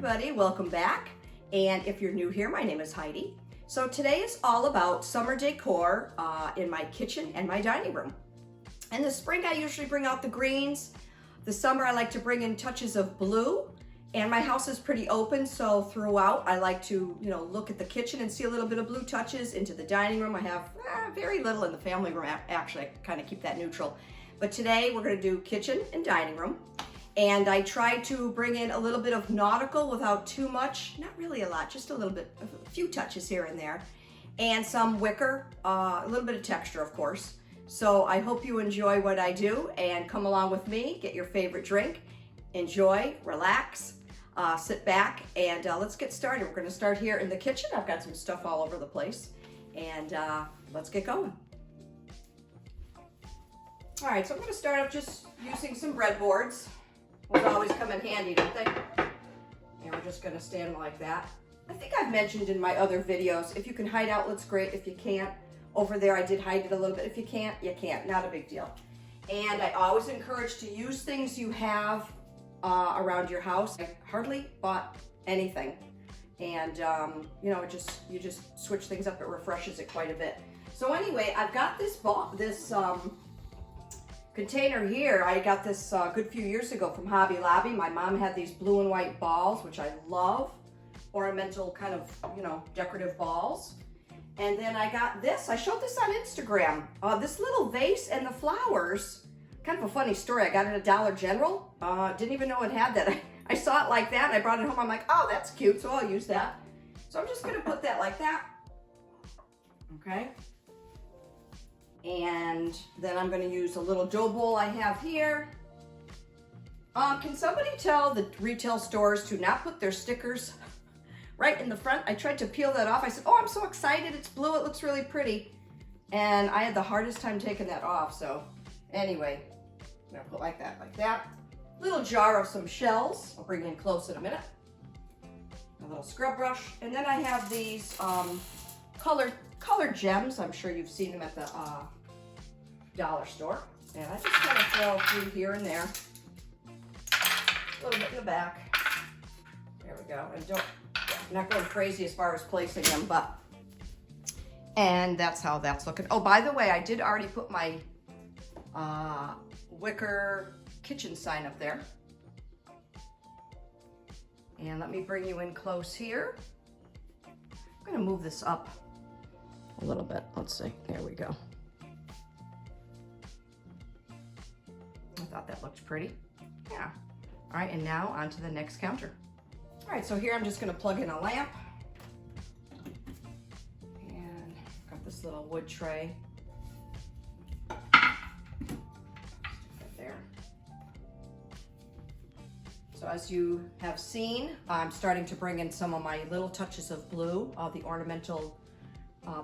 everybody, welcome back. And if you're new here, my name is Heidi. So today is all about summer decor in my kitchen and my dining room. In the spring, I usually bring out the greens. The summer, I like to bring in touches of blue. And my house is pretty open, so throughout, I like to, look at the kitchen and see a little bit of blue touches. Into the dining room, I have very little. In the family room, actually, I kind of keep that neutral. But today, we're gonna do kitchen and dining room. And I try to bring in a little bit of nautical without too much, not really a lot, just a little bit, a few touches here and there. And some wicker, a little bit of texture, of course. So I hope you enjoy what I do and come along with me, get your favorite drink, enjoy, relax, sit back, and let's get started. We're gonna start here in the kitchen. I've got some stuff all over the place, and let's get going. All right, so I'm gonna start off just using some breadboards. Will always come in handy, don't they? And we're just gonna stand like that. I think I've mentioned in my other videos, if you can hide outlets, great. If you can't, over there I did hide it a little bit. If you can't, you can't, not a big deal. And I always encourage to use things you have around your house. I hardly bought anything. And you just switch things up, it refreshes it quite a bit. So anyway, I've got this container here. I got this a good few years ago from Hobby Lobby. My mom had these blue and white balls, which I love. Ornamental kind of, decorative balls. And then I got this. I showed this on Instagram. This little vase and the flowers. Kind of a funny story. I got it at Dollar General. Didn't even know it had that. I saw it like that and I brought it home. I'm like, oh, that's cute. So I'll use that. So I'm just going to put that like that. Okay. And then I'm going to use a little dough bowl I have here. Can somebody tell the retail stores to not put their stickers right in the front? I tried to peel that off. I said, oh, I'm so excited. It's blue. It looks really pretty. And I had the hardest time taking that off. So anyway, I'm going to put like that. Little jar of some shells. I'll bring it in close in a minute. A little scrub brush. And then I have these colored gems. I'm sure you've seen them at the dollar store. And I just kind of throw a few here and there. A little bit in the back. There we go. And I'm not going crazy as far as placing them, and that's how that's looking. Oh, by the way, I did already put my wicker kitchen sign up there. And let me bring you in close here. I'm gonna move this up a little bit. Let's see. There we go. I thought that looked pretty. Yeah. All right, and now on to the next counter. All right, so here I'm just gonna plug in a lamp. And got this little wood tray. Stick that there. So as you have seen, I'm starting to bring in some of my little touches of blue, the ornamental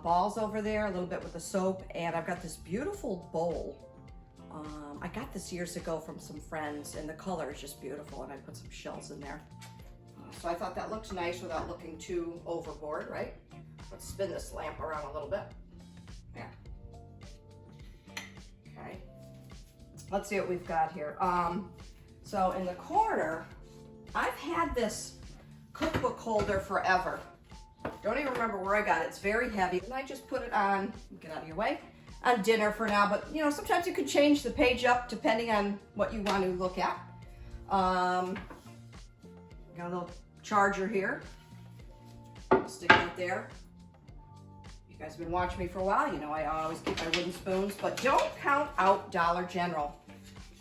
balls over there, a little bit with the soap, and I've got this beautiful bowl. I got this years ago from some friends, and the color is just beautiful, and I put some shells in there. So I thought that looked nice without looking too overboard, right? Let's spin this lamp around a little bit. Yeah. Okay. Let's see what we've got here. So in the corner, I've had this cookbook holder forever. Don't even remember where I got it. It's very heavy. And I just put it on, get out of your way, on dinner for now. But sometimes you can change the page up depending on what you want to look at. Got a little charger here. Stick it there. You guys have been watching me for a while. You know I always keep my wooden spoons. But don't count out Dollar General.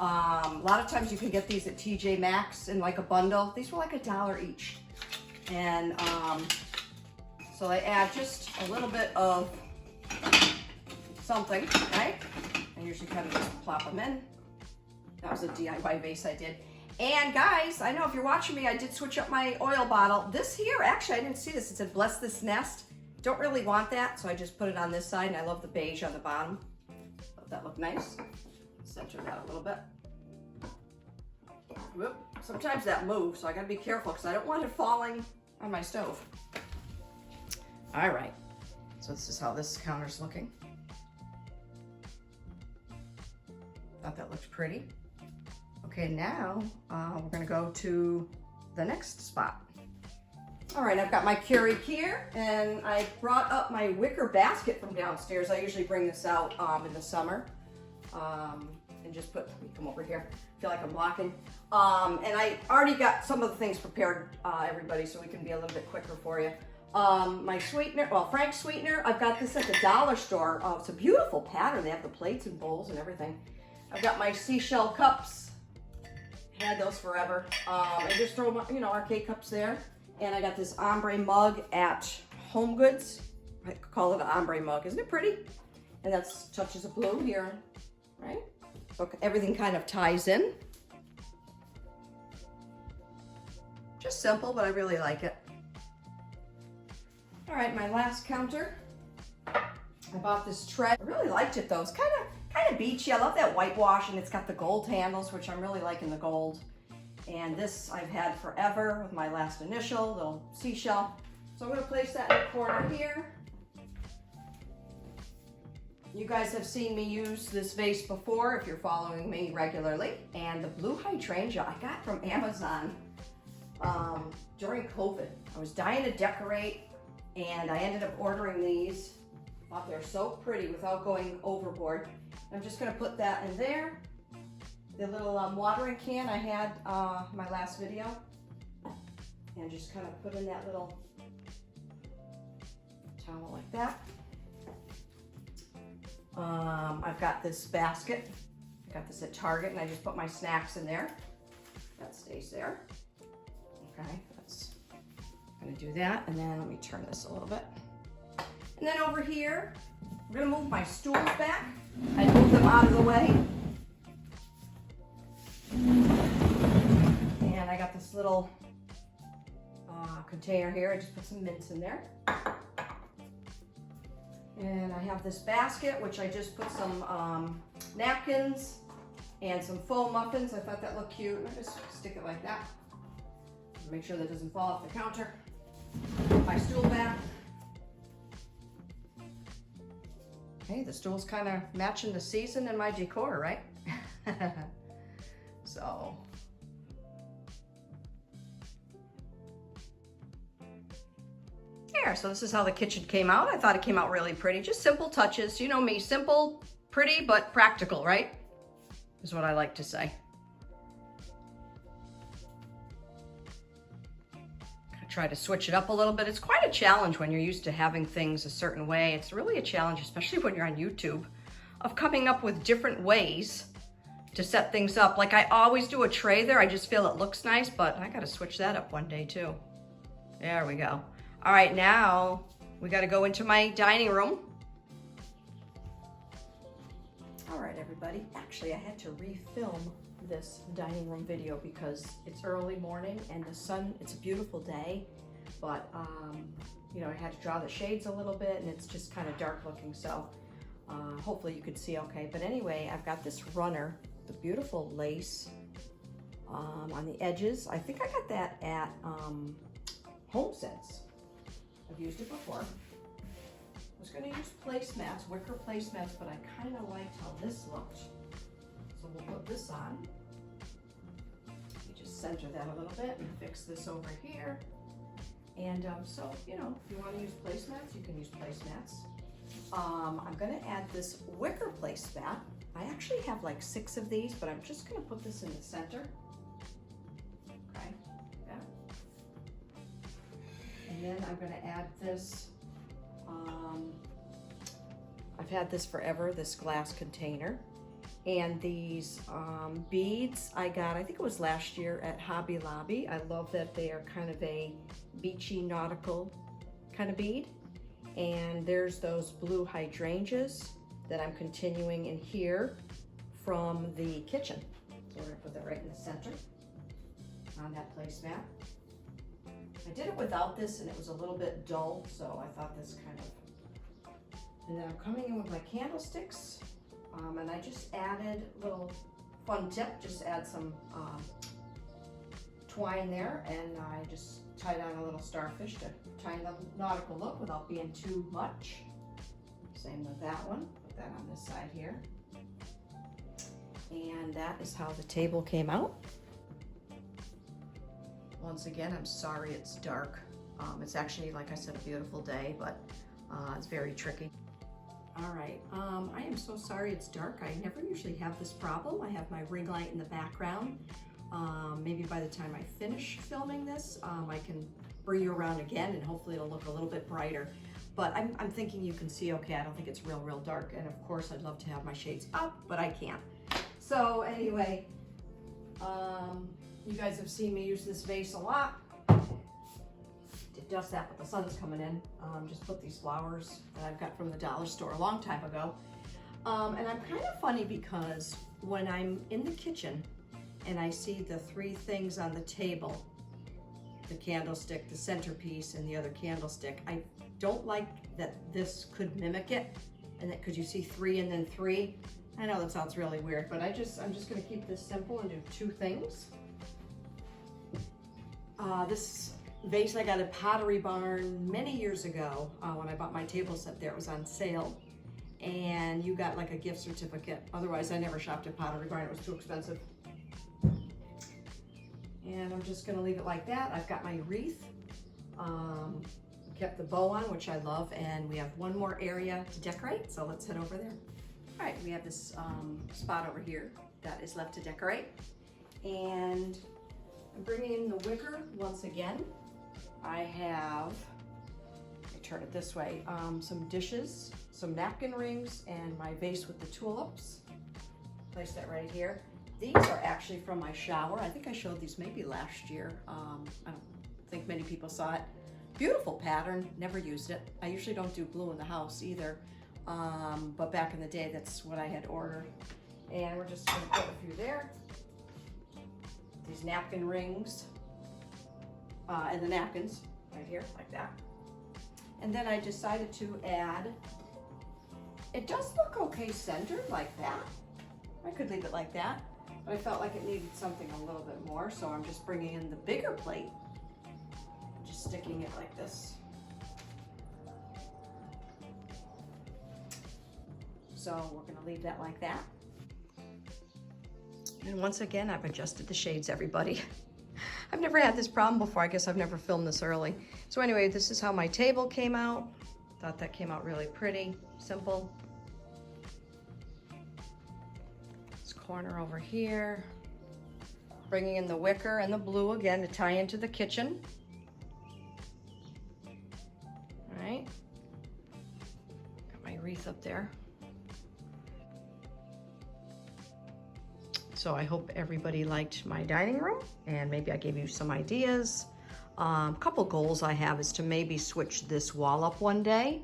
A lot of times you can get these at TJ Maxx in like a bundle. These were like $1 each. And so I add just a little bit of something, right? I usually kind of just plop them in. That was a DIY vase I did. And guys, I know if you're watching me, I did switch up my oil bottle. This here, actually, I didn't see this. It said, bless this nest. Don't really want that, so I just put it on this side, and I love the beige on the bottom. Thought that looked nice. Center that a little bit. Whoop. Sometimes that moves, so I gotta be careful because I don't want it falling on my stove. All right, so this is how this counter's looking. Thought that looked pretty. Okay, now we're gonna go to the next spot. All right, I've got my Keurig here, and I brought up my wicker basket from downstairs. I usually bring this out in the summer, and just put, let me come over here. I feel like I'm blocking. And I already got some of the things prepared, everybody, so we can be a little bit quicker for you. My sweetener, well, Frank's sweetener, I've got this at the dollar store. It's a beautiful pattern. They have the plates and bowls and everything. I've got my seashell cups. Had those forever. I just throw my, our K-cups there. And I got this ombre mug at Home Goods. I call it an ombre mug. Isn't it pretty? And that's touches of blue here, right? So everything kind of ties in. Just simple, but I really like it. All right, my last counter. I bought this tray. I really liked it though. It's kind of beachy. I love that whitewash, and it's got the gold handles, which I'm really liking the gold. And this I've had forever with my last initial, little seashell. So I'm gonna place that in the corner here. You guys have seen me use this vase before if you're following me regularly. And the blue hydrangea I got from Amazon during COVID. I was dying to decorate, and I ended up ordering these. Thought they're so pretty without going overboard. I'm just gonna put that in there. The little watering can I had my last video, and just kind of put in that little towel like that. I've got this basket. I got this at Target, and I just put my snacks in there. That stays there. Okay, that's gonna do that, and then let me turn this a little bit. And then over here, I'm gonna move my stools back. I moved them out of the way. And I got this little container here. I just put some mints in there. And I have this basket, which I just put some napkins and some faux muffins. I thought that looked cute. I just stick it like that. Make sure that doesn't fall off the counter. Put my stool back. Okay, the stool's kind of matching the season and my decor, right? So. There, so this is how the kitchen came out. I thought it came out really pretty. Just simple touches. You know me, simple, pretty, but practical, right? Is what I like to say. I try to switch it up a little bit. It's quite a challenge when you're used to having things a certain way. It's really a challenge, especially when you're on YouTube, of coming up with different ways to set things up. Like I always do a tray there. I just feel it looks nice, but I gotta switch that up one day too. There we go. All right, now we gotta go into my dining room. All right, everybody. Actually, I had to refilm this dining room video because it's early morning and the sun, it's a beautiful day, but I had to draw the shades a little bit and it's just kind of dark looking, so hopefully you could see okay. But anyway, I've got this runner, the beautiful lace on the edges. I think I got that at HomeSense. I've used it before. I was going to use placemats, wicker placemats, but I kind of liked how this looked. So we'll put this on. You just center that a little bit and fix this over here. And so, if you want to use placemats, you can use placemats. I'm going to add this wicker placemat. I actually have like 6 of these, but I'm just going to put this in the center. Okay, yeah. And then I'm going to add this. I've had this forever, this glass container. And these beads I got, I think it was last year at Hobby Lobby. I love that they are kind of a beachy nautical kind of bead. And there's those blue hydrangeas that I'm continuing in here from the kitchen. So we're gonna put that right in the center on that placemat. I did it without this and it was a little bit dull, so I thought this kind of, and then I'm coming in with my candlesticks. And I just added a little fun tip, just add some twine there, and I just tied on a little starfish to tie the nautical look without being too much. Same with that one, put that on this side here. And that is how the table came out. Once again, I'm sorry it's dark. It's actually, like I said, a beautiful day, but it's very tricky. All right, I am so sorry it's dark. I never usually have this problem. I have my ring light in the background. Maybe by the time I finish filming this, I can bring you around again and hopefully it'll look a little bit brighter. But I'm thinking you can see okay. I don't think it's real dark. And of course, I'd love to have my shades up, but I can't. So anyway, you guys have seen me use this vase a lot. It does that, but the sun's coming in. Just put these flowers that I've got from the dollar store a long time ago. And I'm kind of funny because when I'm in the kitchen and I see the three things on the table, the candlestick, the centerpiece, and the other candlestick, I don't like that this could mimic it, and that because you see three and then three. I know that sounds really weird, but I'm just gonna keep this simple and do two things. This vase I got at Pottery Barn many years ago when I bought my table set there. It was on sale, and you got like a gift certificate. Otherwise, I never shopped at Pottery Barn. It was too expensive. And I'm just gonna leave it like that. I've got my wreath. Kept the bow on, which I love, and we have one more area to decorate, so let's head over there. All right, we have this spot over here that is left to decorate, and I'm bringing in the wicker once again. I have, let me turn it this way, some dishes, some napkin rings, and my vase with the tulips. Place that right here. These are actually from my shower. I think I showed these maybe last year. I don't think many people saw it. Beautiful pattern, never used it. I usually don't do blue in the house either, but back in the day, that's what I had ordered. And we're just gonna put a few there. These napkin rings, and the napkins right here, like that. And then I decided to add, it does look okay centered like that. I could leave it like that, but I felt like it needed something a little bit more, so I'm just bringing in the bigger plate, just sticking it like this. So we're gonna leave that like that. And once again, I've adjusted the shades, everybody. I've never had this problem before. I guess I've never filmed this early. So anyway, this is how my table came out. Thought that came out really pretty, simple. This corner over here. Bringing in the wicker and the blue again to tie into the kitchen. All right. Got my wreath up there. So I hope everybody liked my dining room, and maybe I gave you some ideas. Couple goals I have is to maybe switch this wall up one day.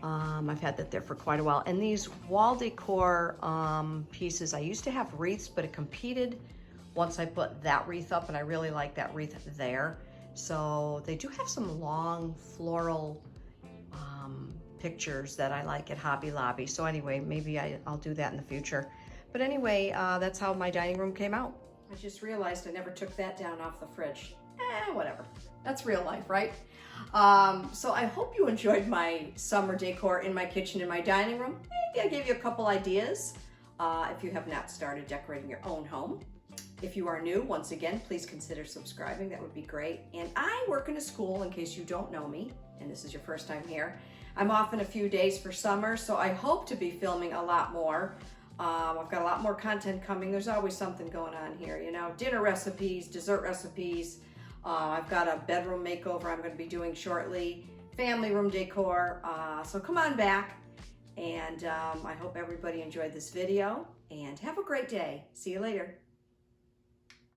I've had that there for quite a while. And these wall decor pieces, I used to have wreaths, but it competed once I put that wreath up, and I really like that wreath there. So they do have some long floral pictures that I like at Hobby Lobby. So anyway, maybe I'll do that in the future. But anyway, that's how my dining room came out. I just realized I never took that down off the fridge. Whatever. That's real life, right? So I hope you enjoyed my summer decor in my kitchen and my dining room. Maybe I gave you a couple ideas if you have not started decorating your own home. If you are new, once again, please consider subscribing. That would be great. And I work in a school, in case you don't know me, and this is your first time here. I'm off in a few days for summer, so I hope to be filming a lot more. I've got a lot more content coming. There's always something going on here, you know, dinner recipes, dessert recipes. I've got a bedroom makeover I'm going to be doing shortly, family room decor. So come on back, and I hope everybody enjoyed this video, and have a great day. See you later.